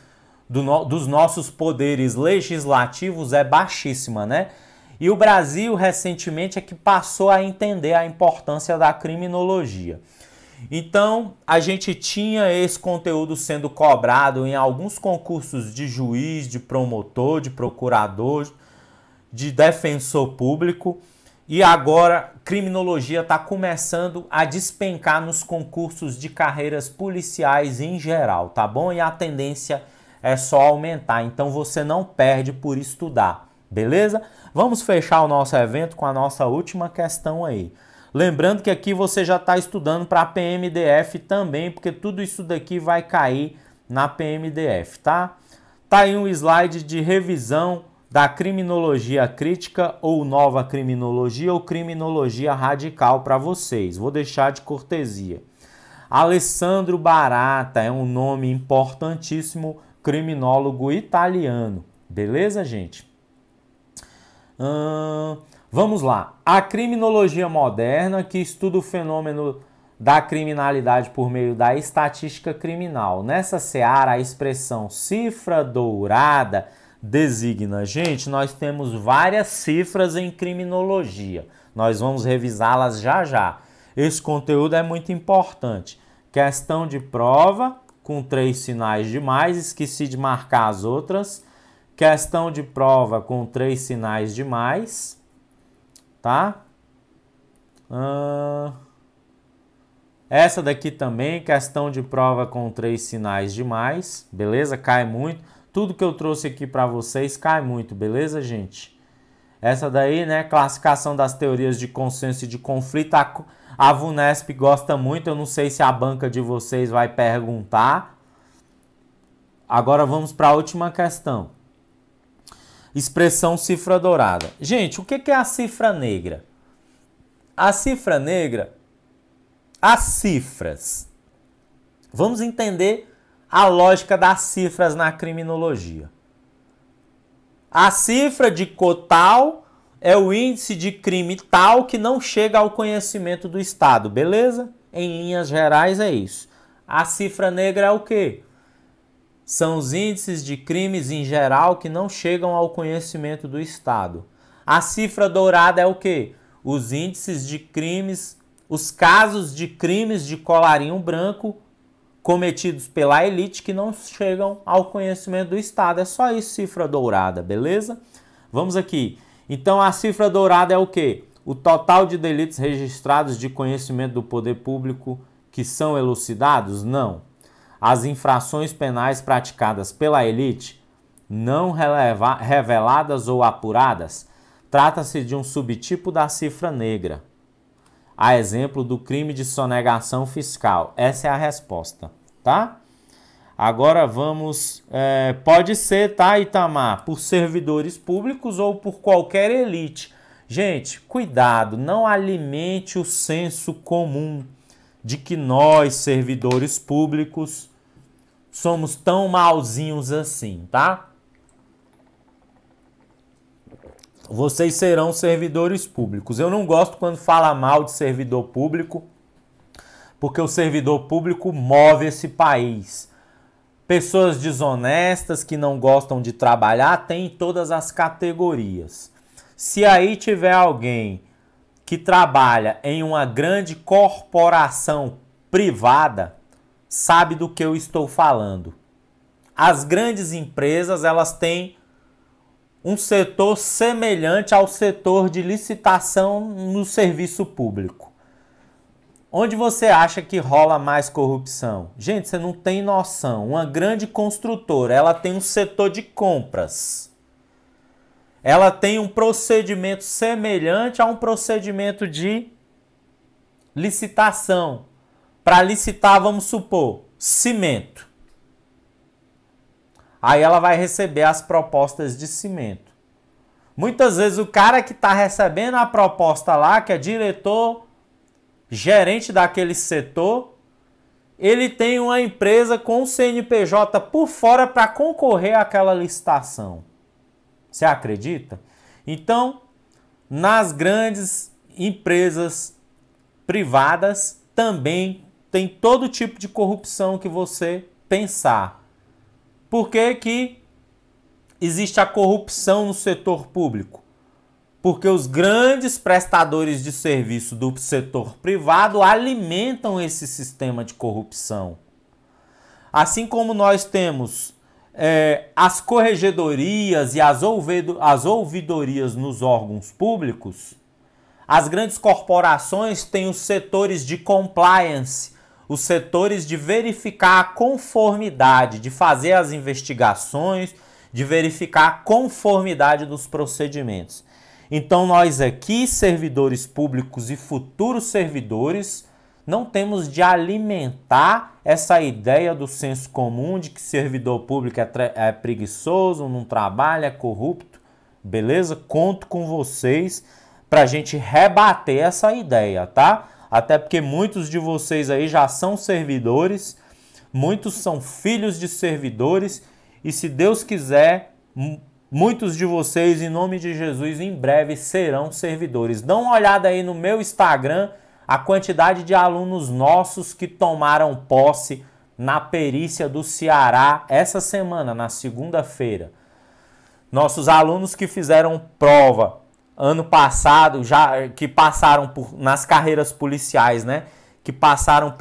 dos nossos poderes legislativos é baixíssima, né? E o Brasil, recentemente, é que passou a entender a importância da criminologia. Então, a gente tinha esse conteúdo sendo cobrado em alguns concursos de juiz, de promotor, de procurador, de defensor público. E agora, criminologia está começando a despencar nos concursos de carreiras policiais em geral, tá bom? E a tendência é só aumentar, então você não perde por estudar, beleza? Vamos fechar o nosso evento com a nossa última questão aí. Lembrando que aqui você já está estudando para a PMDF também, porque tudo isso daqui vai cair na PMDF, tá? Tá aí um slide de revisão da criminologia crítica ou nova criminologia ou criminologia radical para vocês. Vou deixar de cortesia. Alessandro Barata é um nome importantíssimo, criminólogo italiano. Beleza, gente? Vamos lá. A criminologia moderna, que estuda o fenômeno da criminalidade por meio da estatística criminal. Nessa seara, a expressão cifra dourada designa? Gente, nós temos várias cifras em criminologia. Nós vamos revisá-las já já. Esse conteúdo é muito importante. Questão de prova com 3 sinais de mais, esqueci de marcar as outras. Questão de prova com 3 sinais de mais, tá? Essa daqui também, questão de prova com 3 sinais de mais, beleza? Cai muito. Tudo que eu trouxe aqui para vocês cai muito, beleza, gente? Essa daí, né, classificação das teorias de consenso e de conflito, a VUNESP gosta muito, eu não sei se a banca de vocês vai perguntar. Agora vamos para a última questão. Expressão cifra dourada. Gente, o que é a cifra negra? A cifra negra, as cifras. Vamos entender a lógica das cifras na criminologia. A cifra de cor tal é o índice de crime tal que não chega ao conhecimento do Estado, beleza? Em linhas gerais é isso. A cifra negra é o quê? São os índices de crimes em geral que não chegam ao conhecimento do Estado. A cifra dourada é o quê? Os índices de crimes, os casos de crimes de colarinho branco cometidos pela elite que não chegam ao conhecimento do Estado. É só isso, cifra dourada, beleza? Vamos aqui. Então, a cifra dourada é o quê? O total de delitos registrados de conhecimento do poder público que são elucidados? Não. As infrações penais praticadas pela elite, não reveladas ou apuradas, trata-se de um subtipo da cifra negra. A exemplo do crime de sonegação fiscal. Essa é a resposta, tá? Agora vamos... pode ser, tá, Itamar? Por servidores públicos ou por qualquer elite. Gente, cuidado, não alimente o senso comum de que nós, servidores públicos, somos tão malzinhos assim, tá? Vocês serão servidores públicos. Eu não gosto quando fala mal de servidor público, porque o servidor público move esse país. Pessoas desonestas que não gostam de trabalhar tem em todas as categorias. Se aí tiver alguém que trabalha em uma grande corporação privada, sabe do que eu estou falando. As grandes empresas, elas têm um setor semelhante ao setor de licitação no serviço público. Onde você acha que rola mais corrupção? Gente, você não tem noção. Uma grande construtora, ela tem um setor de compras. Ela tem um procedimento semelhante a um procedimento de licitação. Para licitar, vamos supor, cimento. Aí ela vai receber as propostas de cimento. Muitas vezes o cara que está recebendo a proposta lá, que é diretor, gerente daquele setor, ele tem uma empresa com o CNPJ por fora para concorrer àquela licitação. Você acredita? Então, nas grandes empresas privadas também tem todo tipo de corrupção que você pensar. Por que que existe a corrupção no setor público? Porque os grandes prestadores de serviço do setor privado alimentam esse sistema de corrupção. Assim como nós temos as corregedorias e as ouvidorias nos órgãos públicos, as grandes corporações têm os setores de compliance, os setores de verificar a conformidade, de fazer as investigações, de verificar a conformidade dos procedimentos. Então nós aqui, servidores públicos e futuros servidores, não temos de alimentar essa ideia do senso comum de que servidor público é preguiçoso, não trabalha, é corrupto. Beleza? Conto com vocês para a gente rebater essa ideia, tá? Até porque muitos de vocês aí já são servidores, muitos são filhos de servidores e, se Deus quiser, muitos de vocês, em nome de Jesus, em breve serão servidores. Dá uma olhada aí no meu Instagram, a quantidade de alunos nossos que tomaram posse na perícia do Ceará essa semana, na segunda-feira. nossos alunos que fizeram prova ano passado, já que passaram nas carreiras policiais, né? Que passaram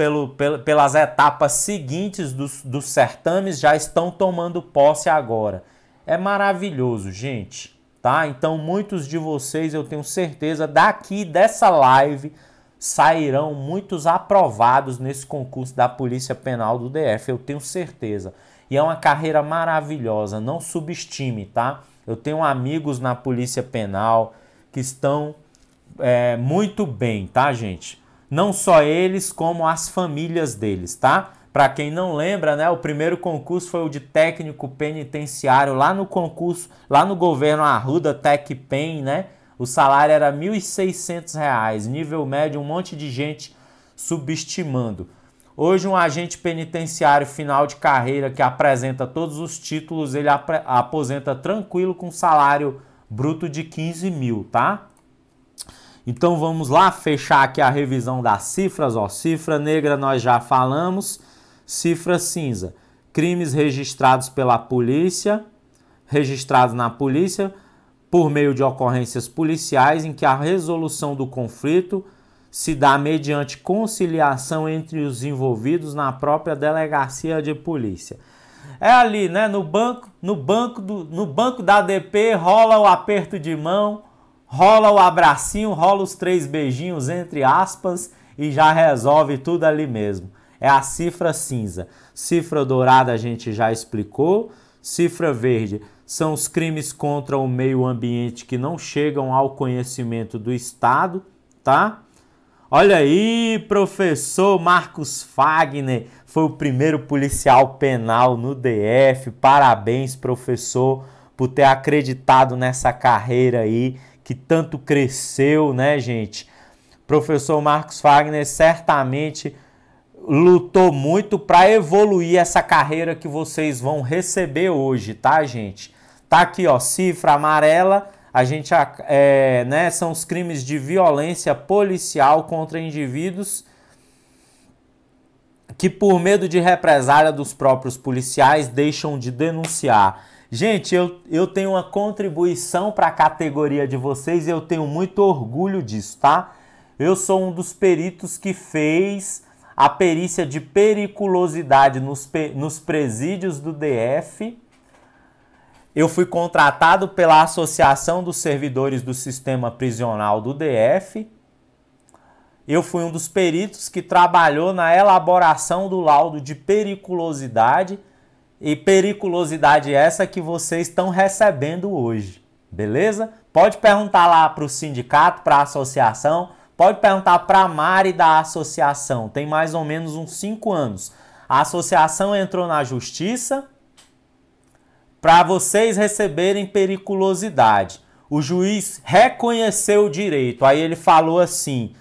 pelas etapas seguintes dos certames, já estão tomando posse agora. É maravilhoso, gente, tá? Então, muitos de vocês, eu tenho certeza, daqui dessa live, sairão muitos aprovados nesse concurso da Polícia Penal do DF, eu tenho certeza. E é uma carreira maravilhosa, não subestime, tá? Eu tenho amigos na Polícia Penal que estão muito bem, tá, gente? Não só eles, como as famílias deles, tá? Para quem não lembra, né, o primeiro concurso foi o de técnico penitenciário lá no concurso, lá no governo Arruda TecPen, né? O salário era R$ 1.600, nível médio, um monte de gente subestimando. Hoje um agente penitenciário final de carreira que apresenta todos os títulos, ele aposenta tranquilo com salário bruto de 15 mil, tá? Então vamos lá fechar aqui a revisão das cifras, ó. Cifra negra nós já falamos, cifra cinza, crimes registrados pela polícia, registrados na polícia por meio de ocorrências policiais em que a resolução do conflito se dá mediante conciliação entre os envolvidos na própria delegacia de polícia. É ali, né, no banco da DP, rola o aperto de mão, rola o abracinho, rola os 3 beijinhos entre aspas e já resolve tudo ali mesmo. É a cifra cinza. Cifra dourada a gente já explicou. Cifra verde são os crimes contra o meio ambiente que não chegam ao conhecimento do Estado, tá? Olha aí, professor Marcos Fagner, foi o primeiro policial penal no DF. Parabéns, professor, por ter acreditado nessa carreira aí, que tanto cresceu, né, gente? Professor Marcos Fagner certamente lutou muito para evoluir essa carreira que vocês vão receber hoje, tá, gente? Tá aqui, ó, cifra amarela. A gente, né, são os crimes de violência policial contra indivíduos que, por medo de represália dos próprios policiais, deixam de denunciar. Gente, eu tenho uma contribuição para a categoria de vocês e eu tenho muito orgulho disso, tá? Eu sou um dos peritos que fez a perícia de periculosidade nos presídios do DF. Eu fui contratado pela Associação dos Servidores do Sistema Prisional do DF. Eu fui um dos peritos que trabalhou na elaboração do laudo de periculosidade. E periculosidade essa que vocês estão recebendo hoje, beleza? Pode perguntar lá para o sindicato, para a associação. Pode perguntar para a Mari da associação. Tem mais ou menos uns 5 anos. A associação entrou na justiça para vocês receberem periculosidade. O juiz reconheceu o direito. Aí ele falou assim: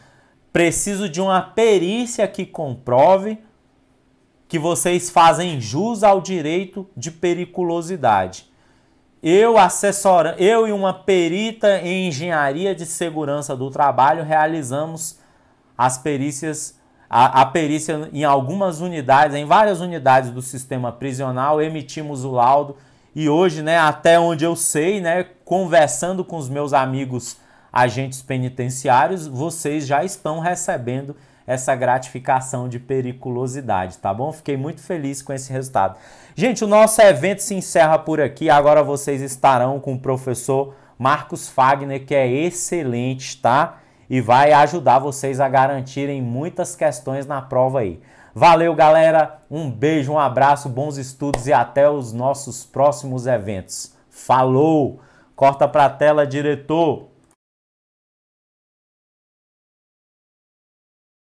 preciso de uma perícia que comprove que vocês fazem jus ao direito de periculosidade. Eu e uma perita em engenharia de segurança do trabalho realizamos as perícias, a perícia em algumas unidades, em várias unidades do sistema prisional, emitimos o laudo. E hoje, né, até onde eu sei, né, conversando com os meus amigos agentes penitenciários, vocês já estão recebendo essa gratificação de periculosidade, tá bom? Fiquei muito feliz com esse resultado. Gente, o nosso evento se encerra por aqui. Agora vocês estarão com o professor Marcos Fagner, que é excelente, tá? E vai ajudar vocês a garantirem muitas questões na prova aí. Valeu, galera. Um beijo, um abraço, bons estudos e até os nossos próximos eventos. Falou! Corta pra tela, diretor!